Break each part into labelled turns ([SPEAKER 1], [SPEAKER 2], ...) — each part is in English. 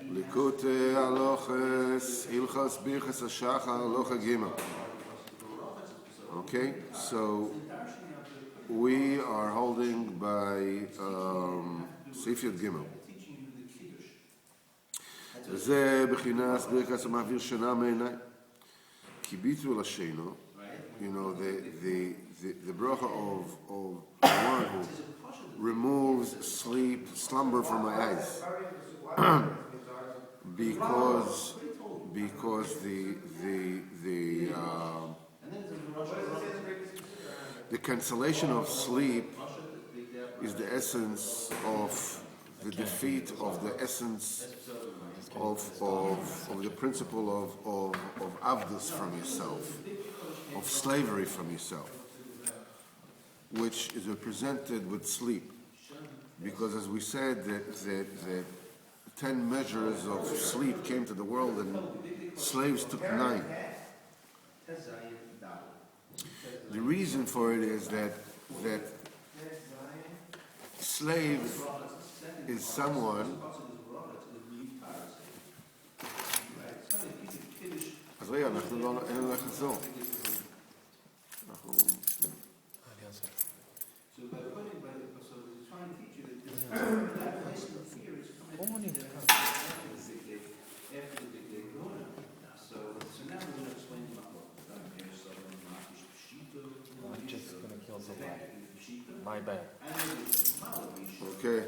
[SPEAKER 1] Likutei Halachot, Hilchos Bircot Hashachar, Halacha Gimel. Okay, so we are holding by Sifyat Gimel. זה בחינת ברכת המעביר שינה מעיניי. כי ביטול השינו, you know, the bracha of the one who removes slumber from my eyes. because the cancellation of sleep is the essence of the defeat of the essence of the principle of avdus from yourself, of slavery from yourself, which is represented with sleep. Because as we said, that 10 measures of sleep came to the world and slaves took 9. The reason for it is that slave is someone. אז רגע, אין לנו איך לחזור.
[SPEAKER 2] My bad.
[SPEAKER 1] Okay.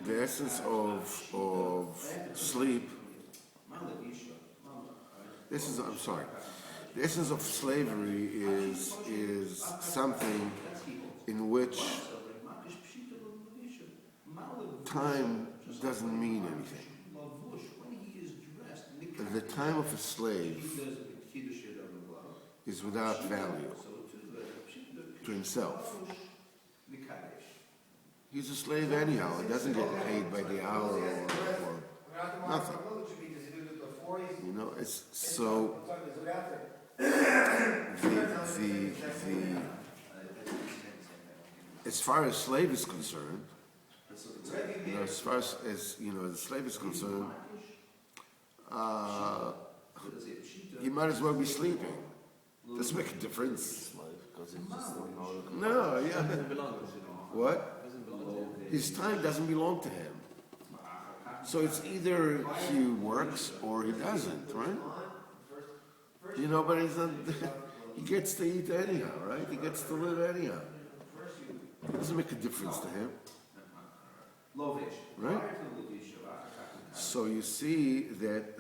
[SPEAKER 1] The essence of sleep. The essence of slavery is something in which time doesn't mean anything. The time of a slave is without value to himself. He's a slave anyhow. It doesn't get paid by the hour or nothing. You know, it's so as far as slave is concerned, you know, as far as you know, the slave is concerned, he might as well be sleeping. Doesn't make a difference. No, yeah. What? His time doesn't belong to him. So it's either he works or he doesn't, right? You know, but he's not, he gets to eat anyhow, right? He gets to live anyhow. It doesn't make a difference to him. Right? So you see that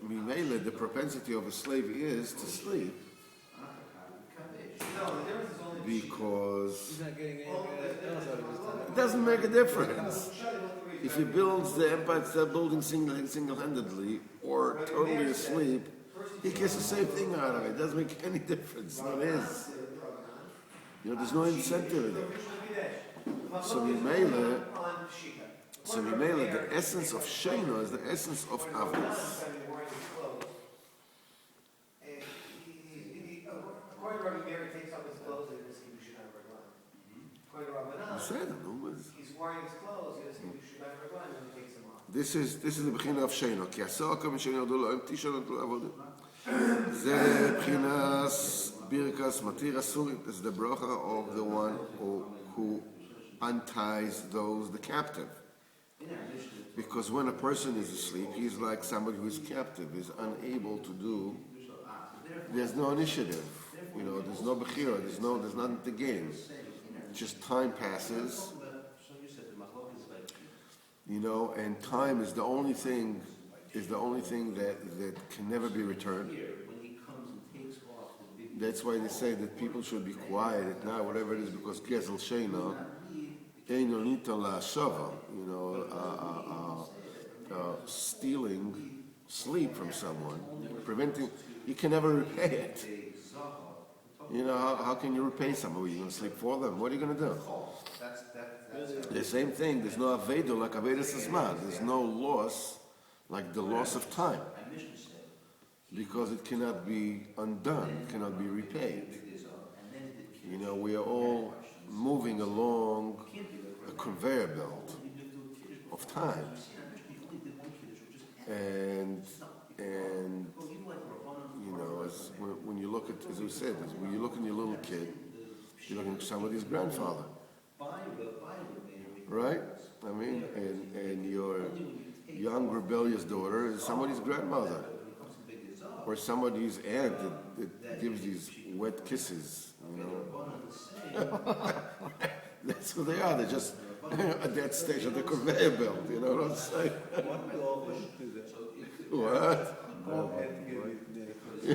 [SPEAKER 1] Mimele, the propensity of a slave is to sleep. Because it doesn't make a difference. If he builds the empire state building single-handedly or totally asleep, he gets the same thing out of it. It doesn't make any difference. Not his. You know, there's no incentive there. So Mimele, the essence of Shena is the essence of Avos.
[SPEAKER 3] He's wearing his clothes, he doesn't should have regard when he takes them off.
[SPEAKER 1] This is the beginning of Shena. כי עשה כמה שירדו לו, הם תשאלו לו עבודה. זה בחינת בירקס מתיר אסורית. This is the bracha of the one who unties the captive. Because when a person is asleep, he's like somebody who is captive, is unable to do. There's no initiative. You know, there's no bechira. There's nothing to gain. Just time passes, you know, and time is the only thing that can never be returned. That's why they say that people should be quiet at night, whatever it is, because Gezel Sheina, Eino Nitan LaShava, you know, stealing sleep from someone, preventing, you can never repay it. You know, how can you repay someone? Are you going to sleep for them? What are you going to do? The same thing, there's no avedo like avedas asma. There's no loss like the loss of time. Because it cannot be undone, it cannot be repaid. You know, we are all moving along a conveyor belt of time. And as when you look at, as we said, when you look at your little kid, you're looking at somebody's grandfather, right? I mean, and your young rebellious daughter is somebody's grandmother, or somebody's aunt that gives these wet kisses, That's who they are. They're just at that stage of the conveyor belt, you know what I'm saying? What?
[SPEAKER 3] In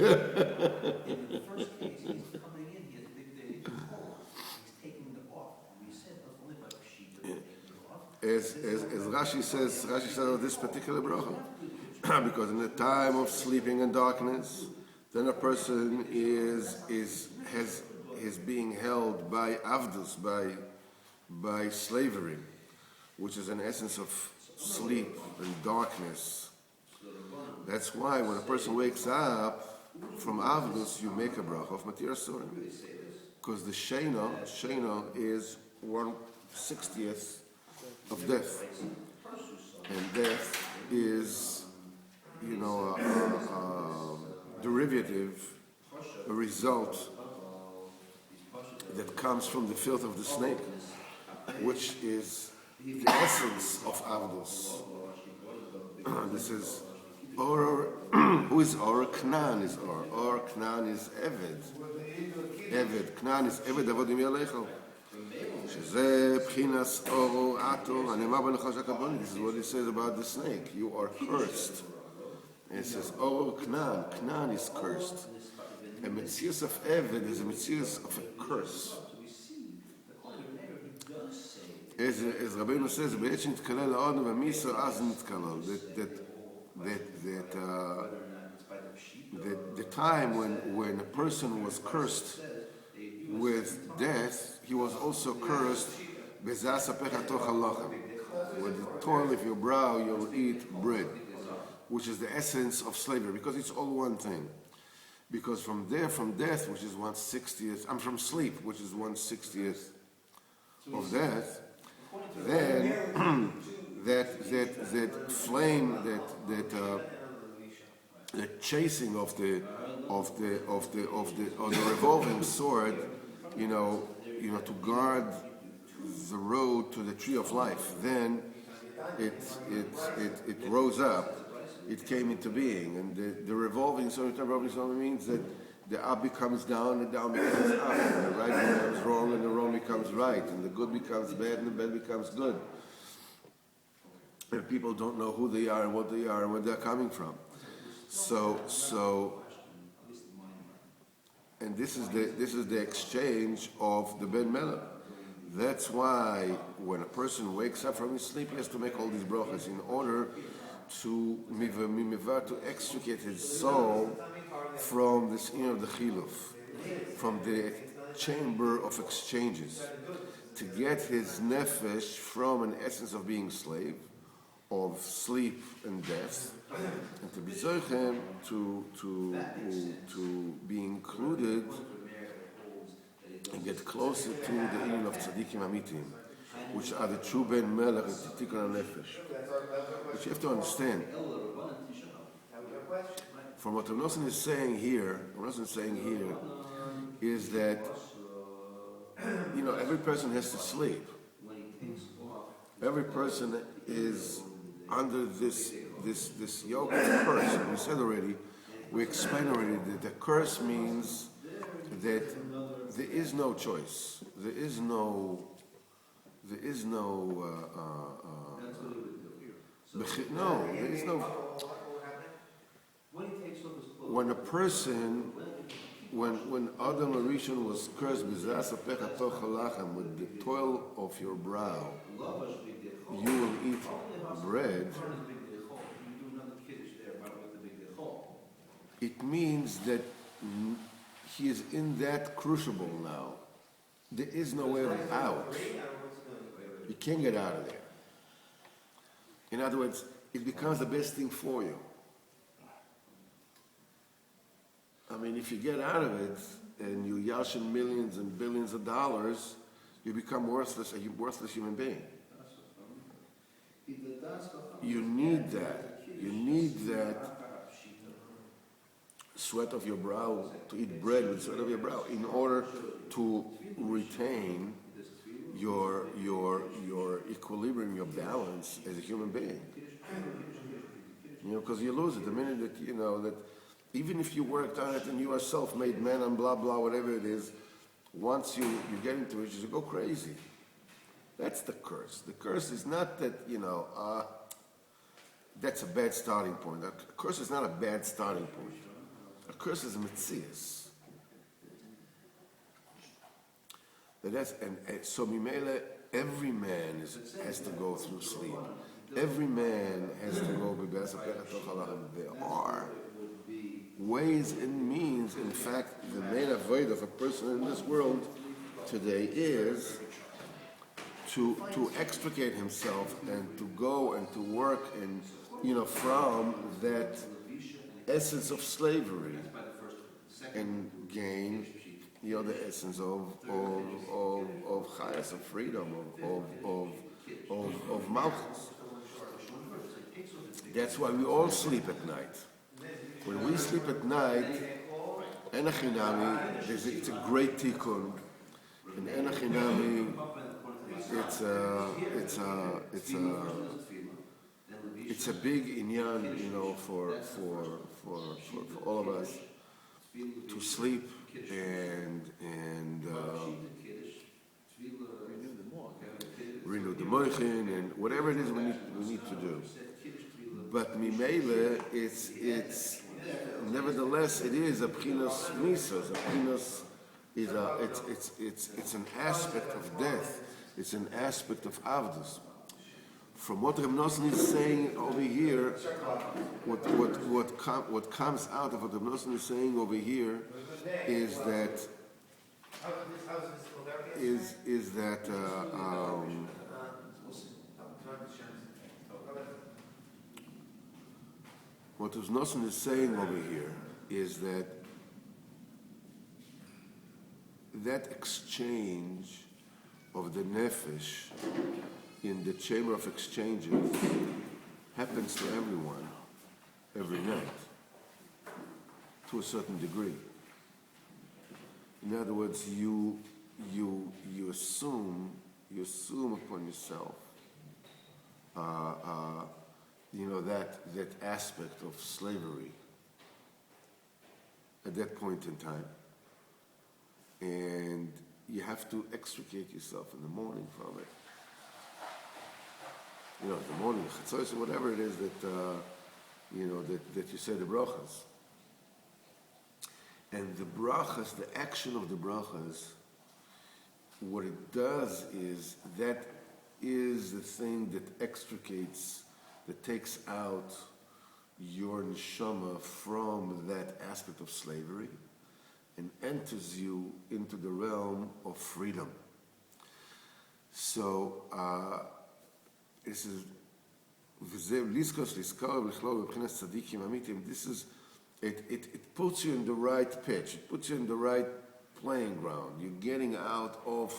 [SPEAKER 3] the first case, he's coming in, he has a big day to call. He's taking it off. We said that's only by Pshita taking it off.
[SPEAKER 1] As Rashi says of this particular bracha, because in the time of sleeping and darkness, then a person is being held by avdus, by slavery, which is an essence of sleep and darkness. That's why when a person wakes up from avdus, you make a bracha of matir asurim, because the shena is 1/60th of death, and death is, a derivative, a result that comes from the filth of the snake, which is the essence of avdus. This is Or, who is Or? Knan is Or. Or, Knan is Eved. Knan is Eved Avodim Yalecho. שזה בחינת אור עטו, הנאמר בנחש הקבוני. This is what it says about the snake. You are cursed. And it says, Or Knan. Knan is cursed. A metzius of Eved is a metzius of a curse. As Rabbeinu says, בעת שנתקלל האודו ומיסו, אז נתקלל. That the time when a person was cursed with death, he was also cursed with the toil of your brow you'll eat bread, which is the essence of slavery, because it's all one thing. Because from death, which is 1/60th, I'm from sleep, which is 1/60th of death, then that flame, that chasing of the revolving sword, to guard the road to the tree of life. Then it rose up, it came into being, and the revolving sword means that the up becomes down, and down becomes up, and the right becomes wrong, and the wrong becomes right, and the good becomes bad, and the bad becomes good. And people don't know who they are and what they are and where they're coming from. And this is the exchange of the Ben Melech. That's why when a person wakes up from his sleep, he has to make all these brachas in order to extricate his soul from this of the chiluf, from the chamber of exchanges, to get his nefesh from an essence of being slave, of sleep and death, and to be zoichem to be included and get closer to the union of tzaddikim amitim, which are the true ben melech and tikkun nefesh. But you have to understand, from what Rav Nosson is saying here, is that every person has to sleep. Every person is under this yoke of curse. We said already, we explained already that the curse means that there is no choice. There is no when a person, when Adam Arishon was cursed with the toil of your brow, you will eat bread. It means that he is in that crucible now. There is no way out. You can't get out of there. In other words, it becomes the best thing for you. I mean, if you get out of it and you yashin millions and billions of dollars, you become worthless, a worthless human being. You need that. You need that sweat of your brow, to eat bread with sweat of your brow, in order to retain your equilibrium, your balance as a human being. Because you lose it the minute that that even if you worked on it and you are self-made man and blah blah whatever it is, once you get into it, you go crazy. That's the curse. The curse is not that that's a bad starting point. A curse is not a bad starting point. A curse is a metzias. So Mimele, every man has to go through sleep. Every man has to go. There are ways and means. In fact, the main avoid of a person in this world today is to extricate himself and to go and to work and from that essence of slavery and gain the essence of chayas, of freedom, of malchus. That's why we all sleep at night. When we sleep at night, enachinami, it's a great tikkun. And enachinami, it's a big inyan, for all of us to sleep and renew the moichin and whatever it is we need to do. But mimele, it's nevertheless it is a pchinas misas. A pchinas it's an aspect of death. It's an aspect of avdus. From what Reb Nosson is saying over here, what comes out of what Reb Nosson is saying over here is that what Reb Nosson is saying over here is that exchange of the nefesh in the chamber of exchanges happens to everyone every night to a certain degree. In other words, you assume upon yourself that aspect of slavery at that point in time, and you have to extricate yourself in the morning from it. The morning, chatzos, whatever it is that that you say the brachas. And the brachas, the action of the brachas, what it does is that is the thing that extricates, that takes out your neshama from that aspect of slavery and enters you into the realm of freedom. So this is it puts you in the right pitch. It puts you in the right playing ground. You're getting out of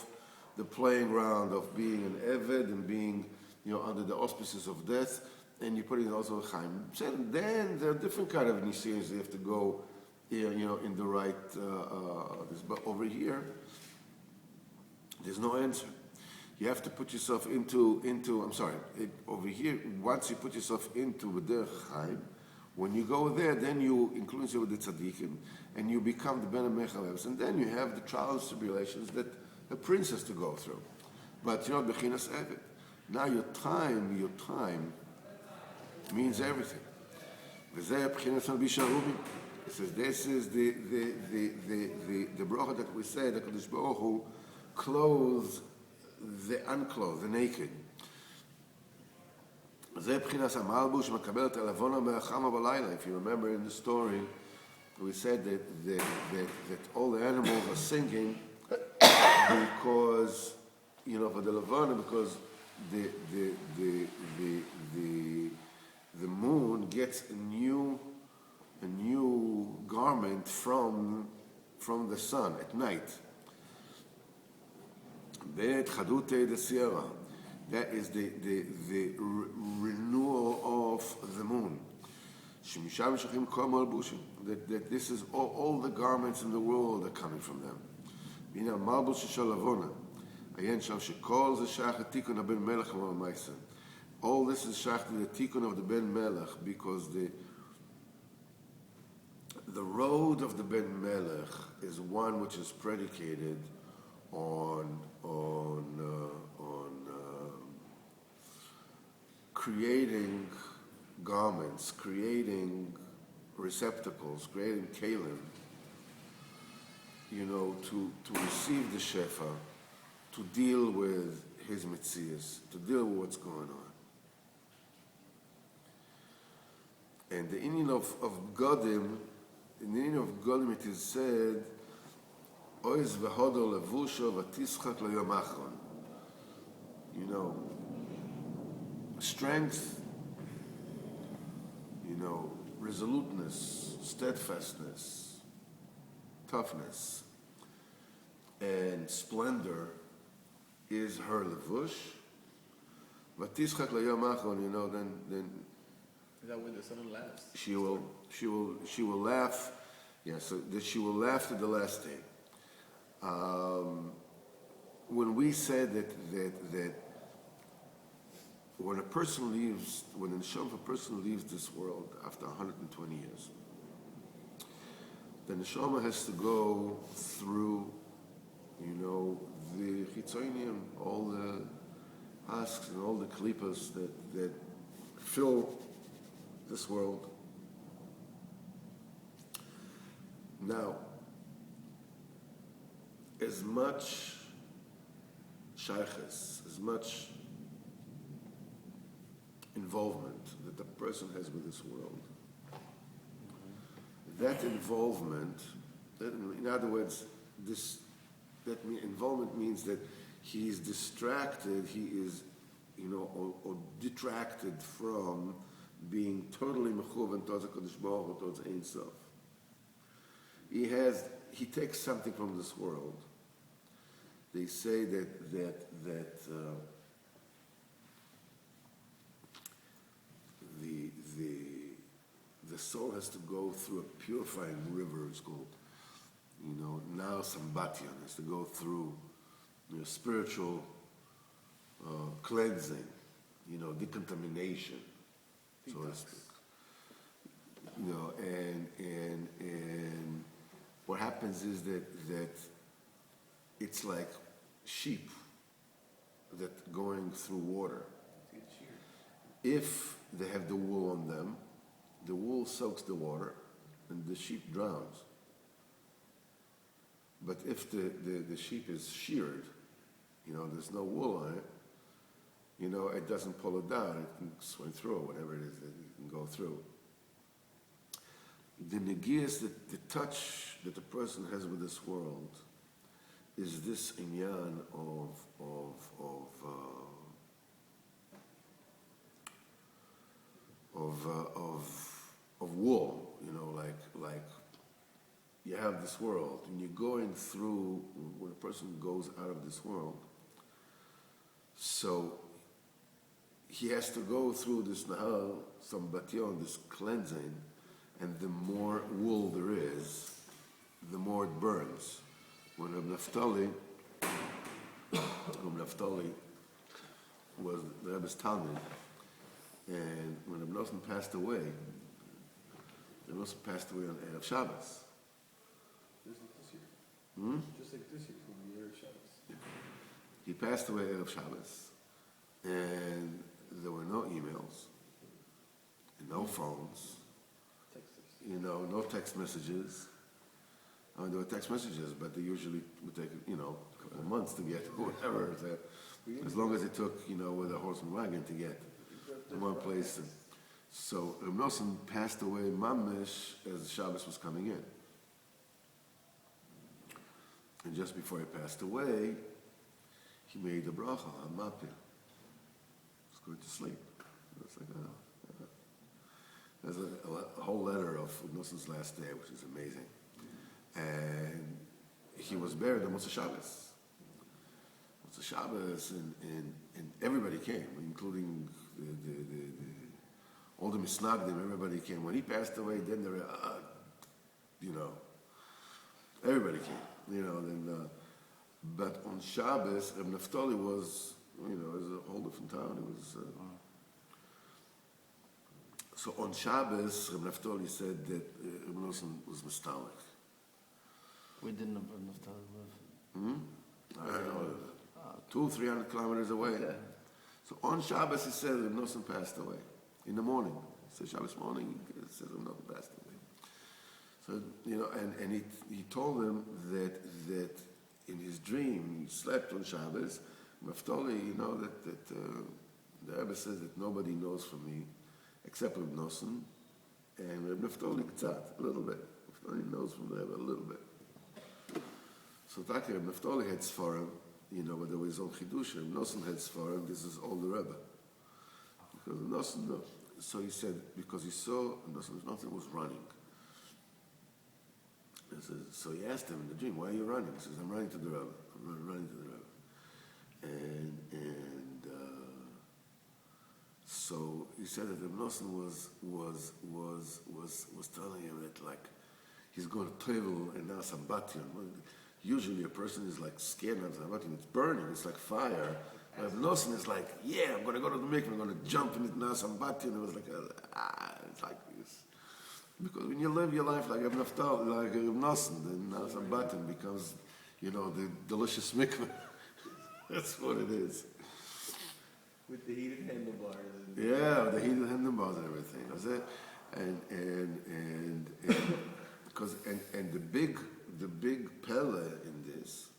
[SPEAKER 1] the playing ground of being an eved and being under the auspices of death, and you're putting also a chaim. Then there are different kind of nisiyos you have to go in the right but over here there's no answer. You have to put yourself into over here, once you put yourself into the chaim, when you go there, then you include yourself with the tzaddikim, and you become the ben mechalevs, and then you have the trials and tribulations that a prince has to go through. But bechinas eved. Now your time means everything. It says this is the bracha that we say that Kadosh Baruch Hu clothes the unclothed, the naked. If you remember in the story, we said that all the animals are singing because for the Levana, because the moon gets a new garment from the sun at night. Bet Chadute de Sierra. That is the renewal of the moon. Shemisham Shachim Kol Malbushim. That this is all the garments in the world are coming from them. Bina Malbush Shalavona. Ayen Shal Shekol the Shach Tikun Ben Melech Ma'amaisa. All this is Shach the Tikun of the Ben Melech, because the road of the Ben Melech is one which is predicated on creating garments, creating receptacles, creating kalim, to receive the shefa, to deal with his mitzias, to deal with what's going on. And the inyan of Godim, in the inyan of Godim it is said, Oiz v'hodol levusho v'tischak l'yom achron. Strength, resoluteness, steadfastness, toughness, and splendor is her levush. V'tischak l'yom achron, then
[SPEAKER 2] Is that when the sun laughs?
[SPEAKER 1] she will laugh. Yeah, so that she will laugh to the last day. When we said that when a person leaves, when the neshama of a person leaves this world after 120 years, the neshama has to go through, the chitzonim, all the asks and all the klipas that fill this world. Now, as much shaykhs, as much involvement that the person has with this world, that involvement, in other words, involvement means that he is distracted, he is, or detracted from being totally mechuvan towards HaKadosh Baruch Hu, towards Ein Sof. He takes something from this world. They say that the soul has to go through a purifying river. It's called, now Sambatyan has to go through spiritual cleansing, decontamination, so to speak. And what happens is that it's like sheep that going through water. If they have the wool on them, the wool soaks the water and the sheep drowns. But if the sheep is sheared, there's no wool on it, it doesn't pull it down, it can swim through, or whatever it is that it can go through. The negias, the touch that the person has with this world, is this inyan of wool, like you have this world, and you're going through, when a person goes out of this world, so he has to go through this nahal, some batyon, this cleansing, and the more wool there is, the more it burns. When Reb Naftali was the Rebbe's Talmud, and when Reb Nosson passed away, Reb Nosson passed away on Erev Shabbos.
[SPEAKER 2] Just like this year.
[SPEAKER 1] Hmm?
[SPEAKER 2] Just like this year from the Erev Shabbos.
[SPEAKER 1] He passed away Erev Shabbos, and there were no emails, and no phones, no text messages. I mean, there were text messages, but they usually would take, a couple of months to get whatever. As long as it took, with a horse and wagon to get to one place. So Reb Nosson passed away mamish as Shabbos was coming in. And just before he passed away, he made the bracha, Hamapir. He was going to sleep. It's like, there's a whole letter of Nosson's last day, which is amazing. And he was buried on Motzei Shabbos. Motzei Shabbos, and everybody came, including all the misnagdim, everybody came. When he passed away, then there were, everybody came, then, but on Shabbos, Reb Naftali was, it was a whole different town. It was, so on Shabbos, Reb Naftali said that Reb Nosson was mistalik.
[SPEAKER 4] We didn't have enough time live.
[SPEAKER 1] I don't know, 200-300 kilometers away.
[SPEAKER 4] Okay.
[SPEAKER 1] So on Shabbos, he said Reb Nosson passed away in the morning. So Shabbos morning, he said Reb Nosson passed away. So and he told him that in his dream he slept on Shabbos. Naftali, that the Rebbe says that nobody knows from me except Reb Nosson and Reb Naftali K'tzat, a little bit. Naftali knows from the Rebbe a little bit. So Taki Reb Naftali had Sfarim, but there was his own Chidush. Reb Nosson had Sfarim. This is all the Rebbe. Because Nosson, no. So he said, because he saw Nosson was running. So he asked him in the dream, why are you running? He says, I'm running to the Rebbe. I'm running to the Rebbe. So he said that Reb Nosson was telling him that like he's going to Tevel and now Sambatyon. Usually a person is like scared of Sambatyon. It's burning. It's like fire. Reb Nosson is like, yeah, I'm going to go to the mikveh. I'm going to jump in it now Sambatyon. It was like it's like this. Because when you live your life like Reb Naftali, like Reb Nosson, then now Sambatyon becomes, the delicious mikveh. That's what it is.
[SPEAKER 2] With the heated handlebars.
[SPEAKER 1] Yeah, the heated handlebars and everything. Was it? And because the big pele in this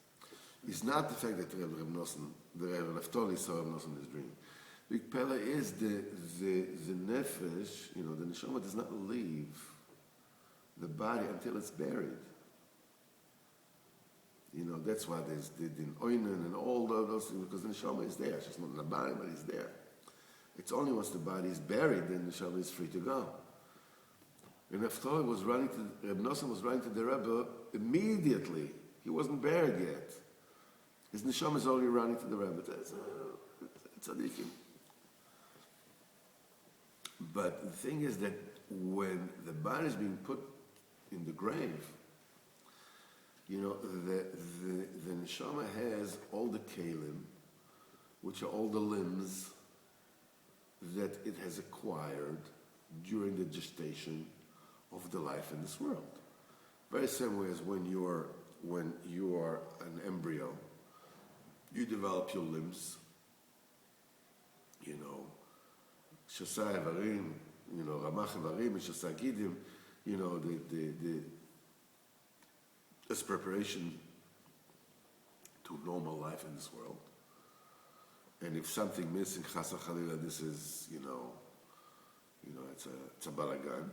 [SPEAKER 1] is not the fact that Reb Nosson, the Reb Naftali saw Reb Nosson in his dream. Big pele is the nefesh. The neshama does not leave the body until it's buried. That's why there's the din oinen and all those things, because the neshama is there. It's just not in the body, but it's there. It's only once the body is buried, then the neshama is free to go. Reb Naftali Reb Nosson was running to the Rebbe immediately. He wasn't buried yet. His neshama is already running to the Rebbe. It's tzaddikim. But the thing is that when the body is being put in the grave, the neshama has all the kelim, which are all the limbs that it has acquired during the gestation of the life in this world. Very same way as when you are an embryo, you develop your limbs, Shasai Varim, Ramach Varim, Shasai Gidim, this preparation to normal life in this world. And if something missing, Hashachar, this is, it's a balagan.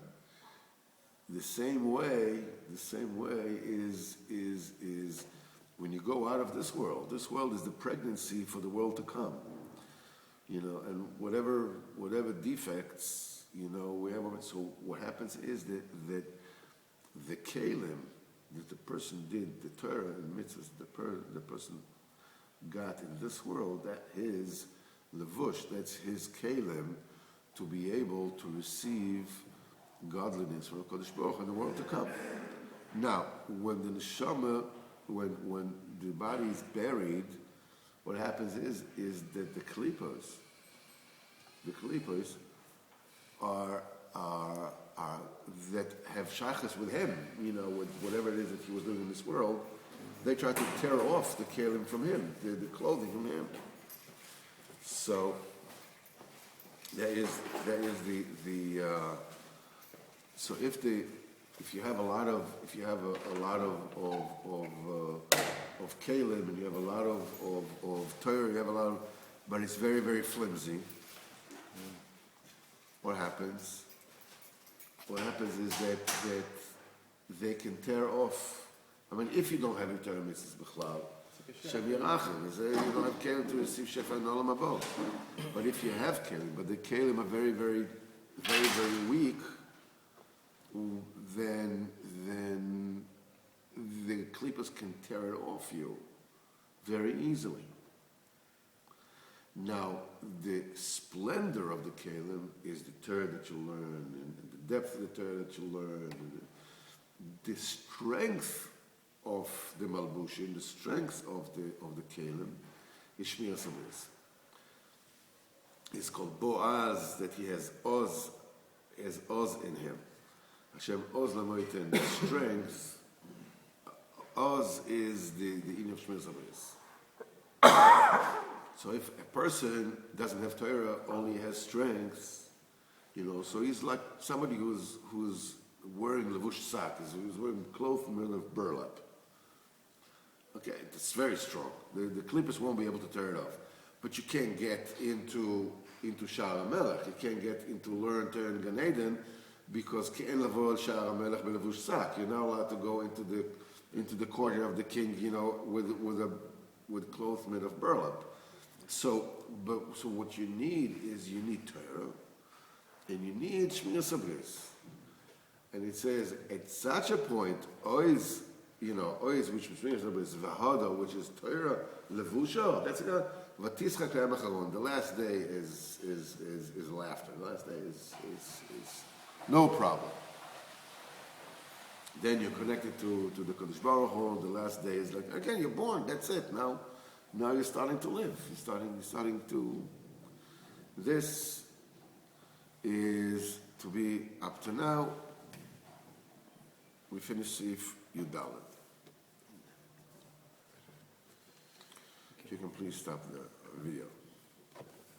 [SPEAKER 1] The same way is when you go out of this world is the pregnancy for the world to come. And whatever defects, we have. So what happens is that the kelim that the person did, the Torah and mitzvahs, the person got in this world, that is levush, that's his kelim to be able to receive godliness from Kodesh Baruch in the world to come. Now, when the neshama, when the body is buried, what happens is that the klipos are that have shachas with him, with whatever it is that he was doing in this world, they try to tear off the kelim from him, the clothing from him. So there is so if you have a lot of kelim and you have a lot of Torah, you have a lot of, but it's very, very flimsy. What happens? What happens is that they can tear off. I mean, if you don't have your Torah mitzvahs b'chlal, Shem Yerachim, you don't have kelim to receive shefa in olam haba. But if you have kelim, but the kelim are very, very, very, very weak, then the klippas can tear it off you very easily. Now, the splendor of the Kalim is the Torah that you learn, and the depth of the Torah that you learn, and the strength of the Malbushim, the strength of the Kalim, is Shmir Sabris. It's called Boaz, that he has Oz in him. Hashem Oz Lamoiten, the strength. Oz is the in of Shmir Sabris. So if a person doesn't have Torah, only has strength, so he's like somebody who's wearing levush sak, who's wearing cloth made of burlap. Okay, it's very strong. The clippers won't be able to tear it off. But you can't get into Sha'ar HaMelech. You can't get into learn Torah in Gan Eden because Ke'en Lavo al Sha'ar HaMelech belevush sak. You're not allowed to go into the courtyard of the king, with cloth made of burlap. So what you need is Torah, and you need Shmir Sabris. And it says at such a point, Oiz, which is Shmir Sabris, V'hada, which is Torah, Levusha. That's it. V'tischak Hayam Acharon. The last day is laughter. The last day is no problem. Then you're connected to the Kodesh Baruch Hu. The last day is like, again, you're born. That's it. Now you're starting to live. You're starting to. This is to be up to now. We finish Sif Yudalet. If you can please stop the video.